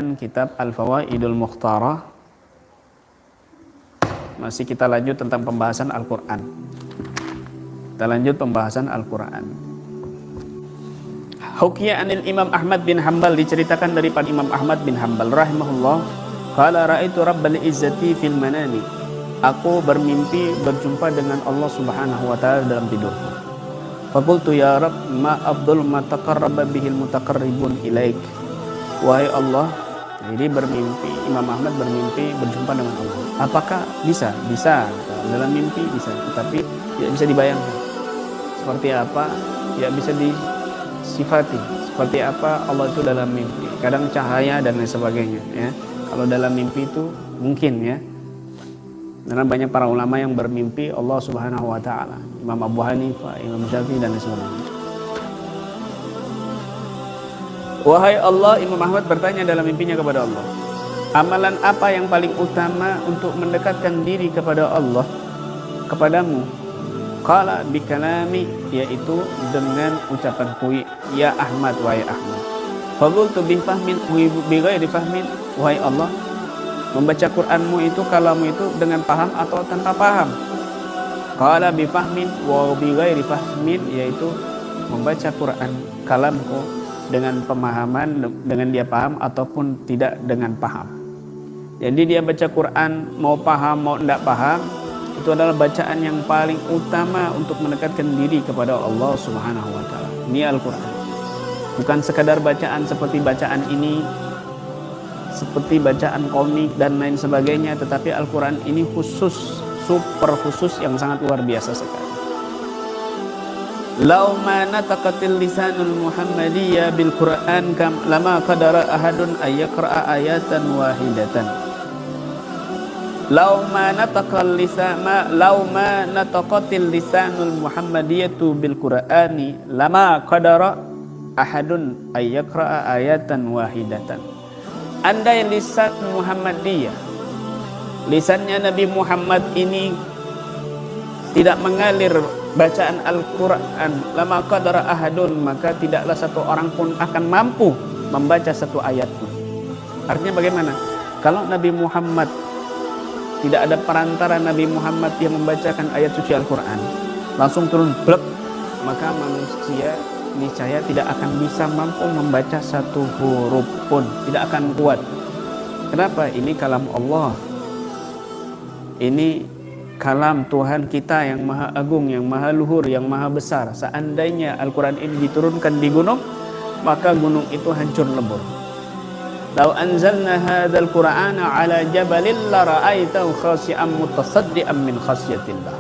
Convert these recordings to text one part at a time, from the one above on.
kajian kitab Al-Fawaidul Mukhtarah. Masih kita lanjut tentang pembahasan Al-Quran. Kita lanjut pembahasan Al-Quran. Hukiya anil Imam Ahmad bin Hanbal, diceritakan daripada Imam Ahmad bin Hanbal rahimahullah, qala ra'aitu rabbal izzati fil manami, aku bermimpi berjumpa dengan Allah Subhanahu wa taala dalam tidurku. Faqultu ya Rabb, ma afdal ma taqarraba bihil mutaqarribun ilaik. Wahai Allah, jadi bermimpi, Imam Ahmad bermimpi berjumpa dengan Allah. Apakah bisa? Bisa, dalam mimpi bisa, tetapi tidak bisa dibayangkan seperti apa, tidak bisa disifati seperti apa Allah itu dalam mimpi. Kadang cahaya dan lain sebagainya, ya. Kalau dalam mimpi itu mungkin, ya. Karena banyak para ulama yang bermimpi Allah Subhanahu wa taala, Imam Abu Hanifah, Imam Syafi'i dan lain sebagainya. Wahai Allah, Imam Ahmad bertanya dalam mimpinya kepada Allah, amalan apa yang paling utama untuk mendekatkan diri kepada Allah, kepadamu? Qala bikalami, yaitu dengan ucapanku, ya Ahmad, wahai Ahmad. Faqultu bi fahmin bi ghairi fahmin, wahai Allah, membaca Qur'anmu itu, kalamu itu dengan paham atau tanpa paham? Qala bi fahmin wa bi ghairi fahmin, yaitu membaca Qur'an kalamku dengan pemahaman, dengan dia paham ataupun tidak dengan paham. Jadi dia baca Quran mau paham mau tidak paham, itu adalah bacaan yang paling utama untuk mendekatkan diri kepada Allah Subhanahu wa taala. Ini Al-Quran. Bukan sekadar bacaan seperti bacaan ini, seperti bacaan komik dan lain sebagainya, tetapi Al-Quran ini khusus, super khusus yang sangat luar biasa sekali. Lau ma nataqatil lisanul Muhammadiyya bil Qur'an kam lama qadara ahadun ayyaqra'a ayatan wahidatan. Lau ma nataqal nataqatil lisanul Muhammadiyyatu bil Qur'ani lama qadara ahadun ayyaqra'a ayatan wahidatan. Andai lisan Muhammadiyah, lisannya Nabi Muhammad ini tidak mengalir bacaan Al-Quran, lama qadara ahadun, maka tidaklah satu orang pun akan mampu membaca satu ayat pun. Artinya bagaimana? Kalau Nabi Muhammad, tidak ada perantara Nabi Muhammad yang membacakan ayat suci Al-Quran, langsung turun blek, maka manusia niscaya tidak akan bisa mampu membaca satu huruf pun, tidak akan kuat. Kenapa? Ini kalam Allah, ini kalam Tuhan kita yang maha agung, yang maha luhur, yang maha besar. Seandainya Al-Quran ini diturunkan di gunung, maka gunung itu hancur lebur. Lau anzalna hadzal Qur'ana ala jabalin la ra'aitahu khashi'an mutasaddian min khasyatillah.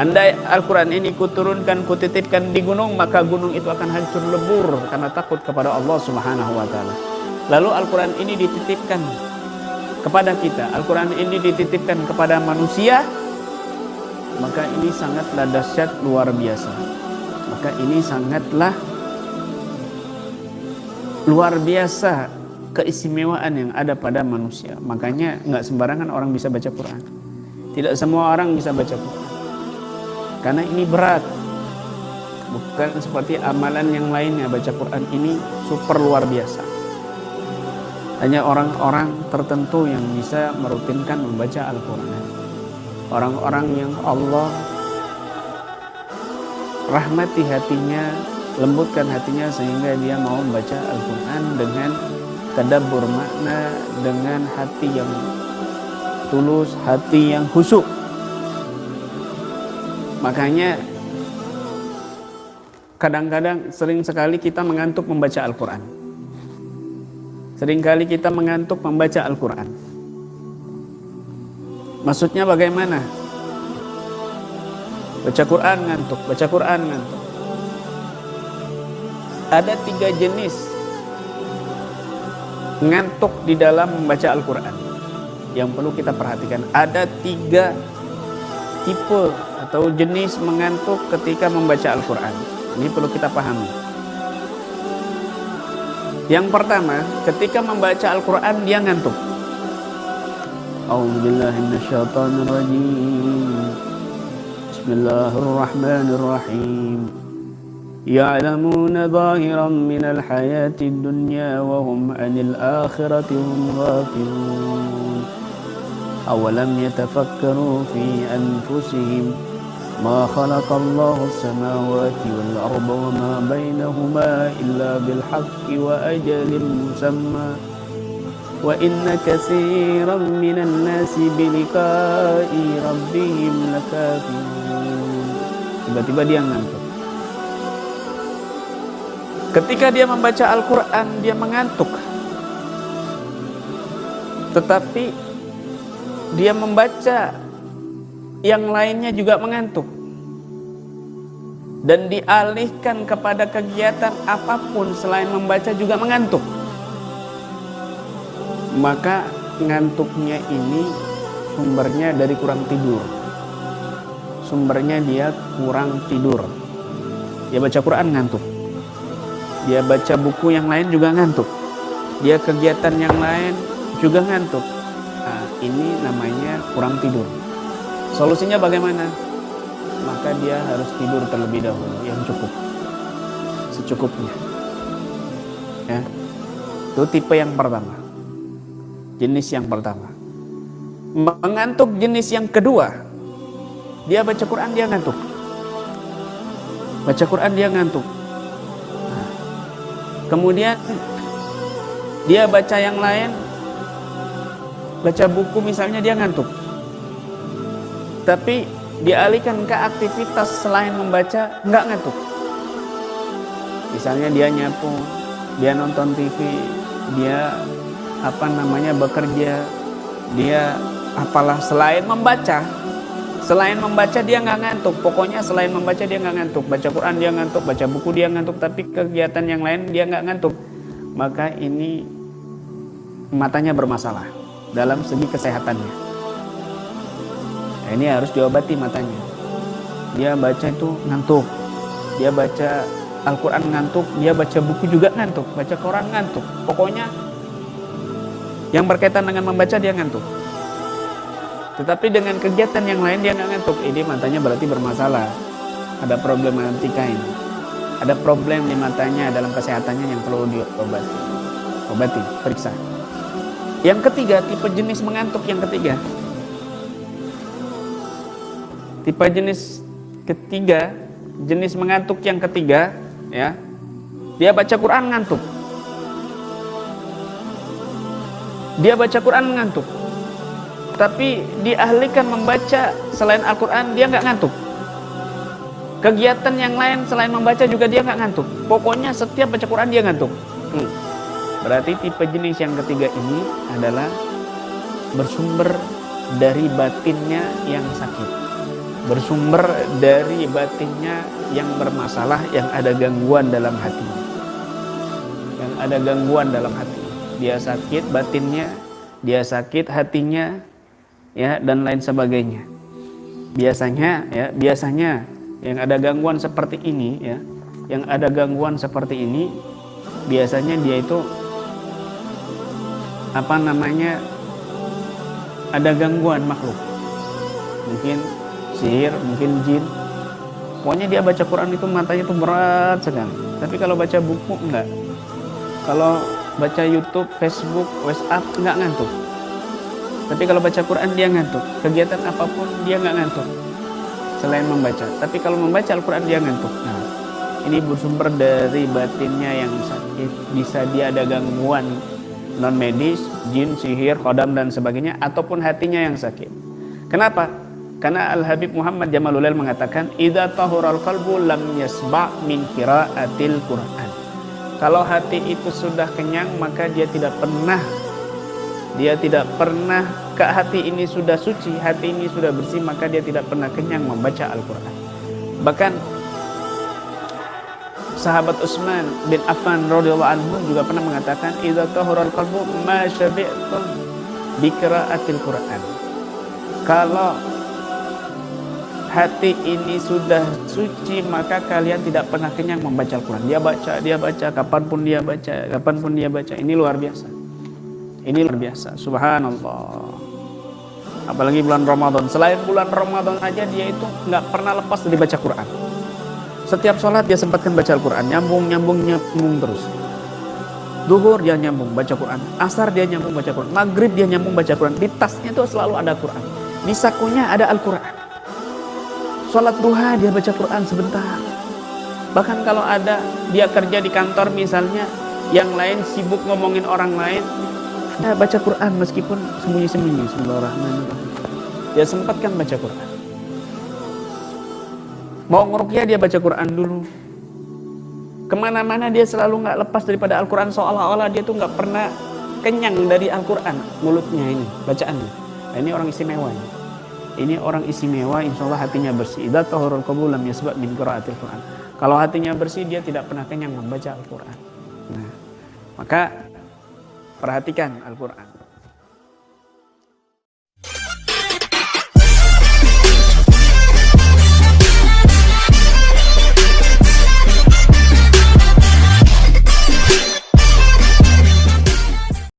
Andai Al-Quran ini kuturunkan, kutitipkan di gunung, maka gunung itu akan hancur lebur karena takut kepada Allah Subhanahu wa taala. Lalu Al-Quran ini dititipkan kepada kita, Al-Quran ini dititipkan kepada manusia, maka ini sangatlah dahsyat, luar biasa. Maka ini sangatlah luar biasa keistimewaan yang ada pada manusia. Makanya nggak sembarangan orang bisa baca Quran. Tidak semua orang bisa baca Quran, karena ini berat. Bukan seperti amalan yang lainnya. Baca Quran ini super luar biasa. Hanya orang-orang tertentu yang bisa merutinkan membaca Al-Quran. Orang-orang yang Allah rahmati hatinya, lembutkan hatinya sehingga dia mau membaca Al-Quran dengan tadabbur makna, dengan hati yang tulus, hati yang khusyuk. Makanya kadang-kadang sering sekali kita mengantuk membaca Al-Quran. Seringkali kita mengantuk membaca Al-Quran. Maksudnya bagaimana? Baca Quran ngantuk, baca Quran ngantuk. Ada 3 jenis ngantuk di dalam membaca Al-Quran yang perlu kita perhatikan. Ada 3 tipe atau jenis mengantuk ketika membaca Al-Quran. Ini perlu kita pahami. Yang pertama, ketika membaca Al-Quran dia ngantuk. A'udzubillahi minasyaitonirrajim. Bismillahirrahmanirrahim. يعلمون ظاهرا من الحياة الدنيا وهم عن الآخرة هم غافلون أولم يتفكروا في أنفسهم ما خلق الله السماوات والأرض وما بينهما إلا بالحق وأجل مسمى وإن كثيرا من الناس بلقاء ربهم لكافرون. Tiba-tiba dia ngantuk. Ketika dia membaca Al-Quran, dia mengantuk. Tetapi dia membaca yang lainnya juga mengantuk. Dan dialihkan kepada kegiatan apapun selain membaca juga mengantuk. Maka ngantuknya ini sumbernya dari kurang tidur. Sumbernya dia kurang tidur. Dia baca Quran ngantuk. Dia baca buku yang lain juga ngantuk. Dia kegiatan yang lain juga ngantuk. Nah, ini namanya kurang tidur. Solusinya bagaimana? Maka dia harus tidur terlebih dahulu yang cukup. Secukupnya. Ya. Itu tipe yang pertama. Jenis yang pertama. Mengantuk jenis yang kedua. Dia baca Quran dia ngantuk. Baca Quran dia ngantuk. Nah, kemudian dia baca yang lain, baca buku misalnya dia ngantuk. Tapi dialihkan ke aktivitas selain membaca nggak ngantuk. Misalnya dia nyapu, dia nonton TV, dia bekerja, dia apalah selain membaca dia nggak ngantuk. Pokoknya selain membaca dia nggak ngantuk. Baca Quran dia ngantuk, baca buku dia ngantuk, tapi kegiatan yang lain dia nggak ngantuk. Maka ini matanya bermasalah dalam segi kesehatannya. Nah, ini harus diobati matanya. Dia baca itu ngantuk, dia baca Al-Quran ngantuk, dia baca buku juga ngantuk, baca Quran ngantuk. Pokoknya yang berkaitan dengan membaca dia ngantuk. Tetapi dengan kegiatan yang lain dia nggak ngantuk. Ini matanya berarti bermasalah. Ada problematika ini. Ada problem di matanya dalam kesehatannya yang perlu diobati. Obati, periksa. Yang ketiga, tipe jenis mengantuk yang ketiga. Tipe jenis ketiga, jenis mengantuk yang ketiga, ya. Dia baca Quran ngantuk. Dia baca Quran ngantuk, tapi diahlikan membaca selain Al-Quran dia nggak ngantuk. Kegiatan yang lain selain membaca juga dia nggak ngantuk. Pokoknya setiap baca Quran dia ngantuk. Berarti tipe jenis yang ketiga ini adalah bersumber dari batinnya yang sakit, bersumber dari batinnya yang bermasalah, yang ada gangguan dalam hatinya, yang ada gangguan dalam hati. Dia sakit batinnya, dia sakit hatinya, ya, dan lain sebagainya. Biasanya yang ada gangguan seperti ini, ya, yang ada gangguan seperti ini, biasanya dia itu ada gangguan makhluk, mungkin sihir, mungkin jin. Pokoknya dia baca Quran itu matanya itu berat sekali. Tapi kalau baca buku enggak. Kalau baca YouTube, Facebook, WhatsApp nggak ngantuk. Tapi kalau baca Quran dia ngantuk. Kegiatan apapun dia nggak ngantuk selain membaca. Tapi kalau membaca Al-Quran dia ngantuk. Nah, ini bersumber dari batinnya yang sakit. Bisa dia ada gangguan non medis, jin, sihir, khodam dan sebagainya, ataupun hatinya yang sakit. Kenapa? Karena Al-Habib Muhammad Jamalulail mengatakan, idza tahural qalbu lam yasba' min qiraatil Quran. Kalau hati itu sudah kenyang, maka dia tidak pernah hati ini sudah suci, hati ini sudah bersih, maka dia tidak pernah kenyang membaca Al-Quran. Bahkan sahabat Utsman bin Affan radhiyallahu anhu juga pernah mengatakan, idza tahural qalbu ma syabi'tum bi qiraatil Quran. Kalau hati ini sudah suci, maka kalian tidak pernah kenyang membaca Al-Quran. Dia baca, kapanpun dia baca. Ini luar biasa. Subhanallah. Apalagi bulan Ramadan. Selain bulan Ramadan aja dia itu nggak pernah lepas dari baca Quran. Setiap sholat dia sempatkan baca Al-Quran, nyambung terus. Duhur dia nyambung baca Quran, asar dia nyambung baca Quran, maghrib dia nyambung baca Quran. Di tasnya itu selalu ada Quran, di sakunya ada Al-Quran. Sholat duha dia baca Quran sebentar. Bahkan kalau ada dia kerja di kantor misalnya, yang lain sibuk ngomongin orang lain, dia baca Quran meskipun sembunyi-sembunyi. Bismillahirrahmanirrahim. Dia sempatkan baca Quran. Mau ngeruqyah dia baca Quran dulu. Kemana-mana dia selalu nggak lepas daripada Al-Quran, seolah-olah dia tuh nggak pernah kenyang dari Al-Quran mulutnya ini, bacaannya. Nah, ini orang istimewa ini. Ini orang istimewa, insya Allah hatinya bersih. Idza tahurul qalbu lam yasba' min qiraatil Quran. Kalau hatinya bersih dia tidak pernah kenyang membaca Al-Quran. Nah, maka perhatikan Al-Quran.